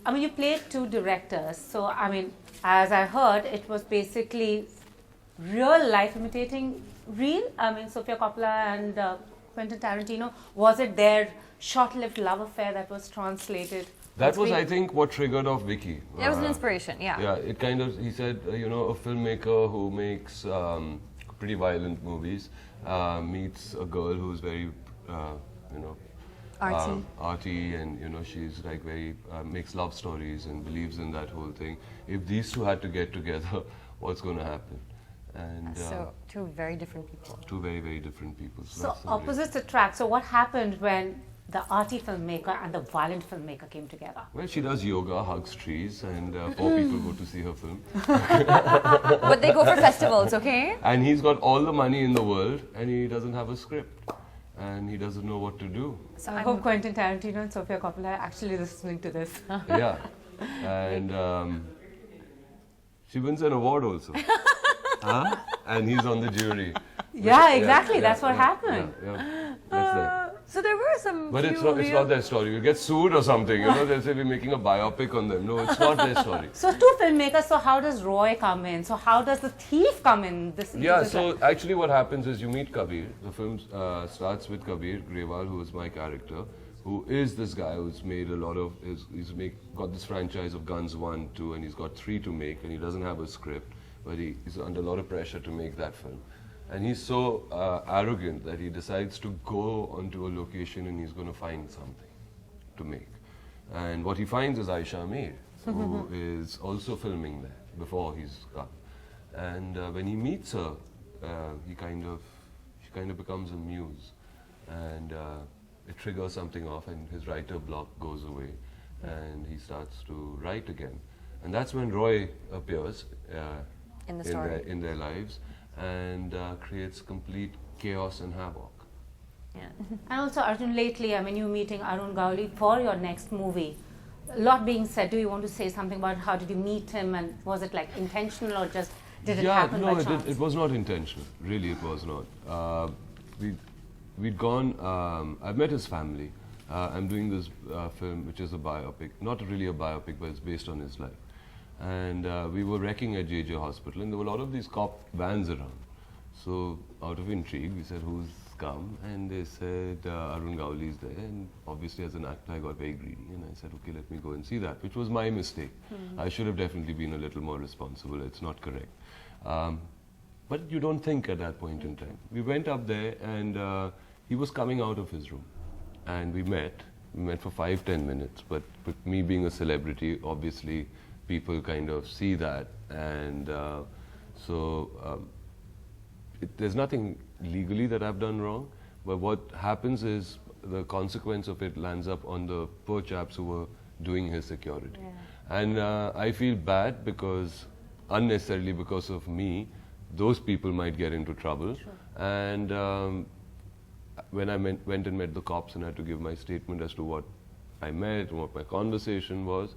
I mean, you played two directors. So, I mean, as I heard, it was basically real life imitating real. I mean, Sofia Coppola and Quentin Tarantino. Was it their short-lived love affair that was translated? That was, I think, what triggered off Vicky. It was an inspiration, yeah. Yeah, it kind of, he said, you know, a filmmaker who makes pretty violent movies meets a girl who's very, you know, arty, and you know, she's like very, makes love stories and believes in that whole thing. If these two had to get together, what's going to happen? And so, two very different people. Two very, very different people. So opposites attract. So what happened when the arty filmmaker and the violent filmmaker came together? Well, she does yoga, hugs trees, and 4 people go to see her film. But they go for festivals, okay? And he's got all the money in the world, and he doesn't have a script, and he doesn't know what to do. So I hope Quentin Tarantino and Sofia Coppola are actually listening to this. Yeah, and she wins an award also. And he's on the jury. Yeah, exactly. That's what happened. Yeah. That's that. So there were some. But it's not their story. You get sued or something. You know, they'll say we're making a biopic on them. No, it's not their story. So two filmmakers. So how does Roy come in? So how does the thief come in? So actually, what happens is you meet Kabir. The film starts with Kabir Grewal, who is my character, who is this guy who's made a lot of. Got this franchise of Guns 1, 2, and he's got 3 to make, and he doesn't have a script, but he's under a lot of pressure to make that film. And he's so arrogant that he decides to go onto a location and he's going to find something to make. And what he finds is Aisha Amir, who is also filming there before he's come. And when he meets her, she kind of becomes a muse, and it triggers something off, and his writer block goes away, and he starts to write again. And that's when Roy appears in their lives, and creates complete chaos and havoc. Yeah. And also, Arjun, lately, I mean, you meeting Arun Gowli for your next movie. A lot being said. Do you want to say something about how did you meet him, and was it like intentional, or just did it happen by chance? No, it was not intentional. Really, it was not. We'd gone. I've met his family. I'm doing this film, which is a biopic. Not really a biopic, but it's based on his life. And we were wrecking at JJ Hospital, and there were a lot of these cop vans around. So out of intrigue, we said, who's come? And they said, Arun Gowli is there. And obviously as an actor, I got very greedy, and I said, okay, let me go and see that, which was my mistake. I should have definitely been a little more responsible. It's not correct. But you don't think at that point in time. We went up there, and he was coming out of his room, and we met. We met for 5-10 minutes, but with me being a celebrity, obviously people kind of see that, and there's nothing legally that I've done wrong, but what happens is the consequence of it lands up on the poor chaps who were doing his security. Yeah. And I feel bad because, unnecessarily because of me, those people might get into trouble. Sure. And when I went and met the cops and had to give my statement as to what I met and what my conversation was,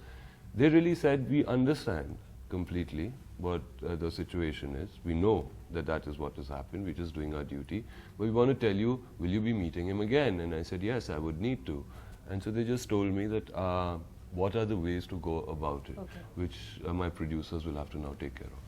they really said, we understand completely what the situation is. We know that that is what has happened. We're just doing our duty. But we want to tell you, will you be meeting him again? And I said, yes, I would need to. And so they just told me that what are the ways to go about it, which my producers will have to now take care of.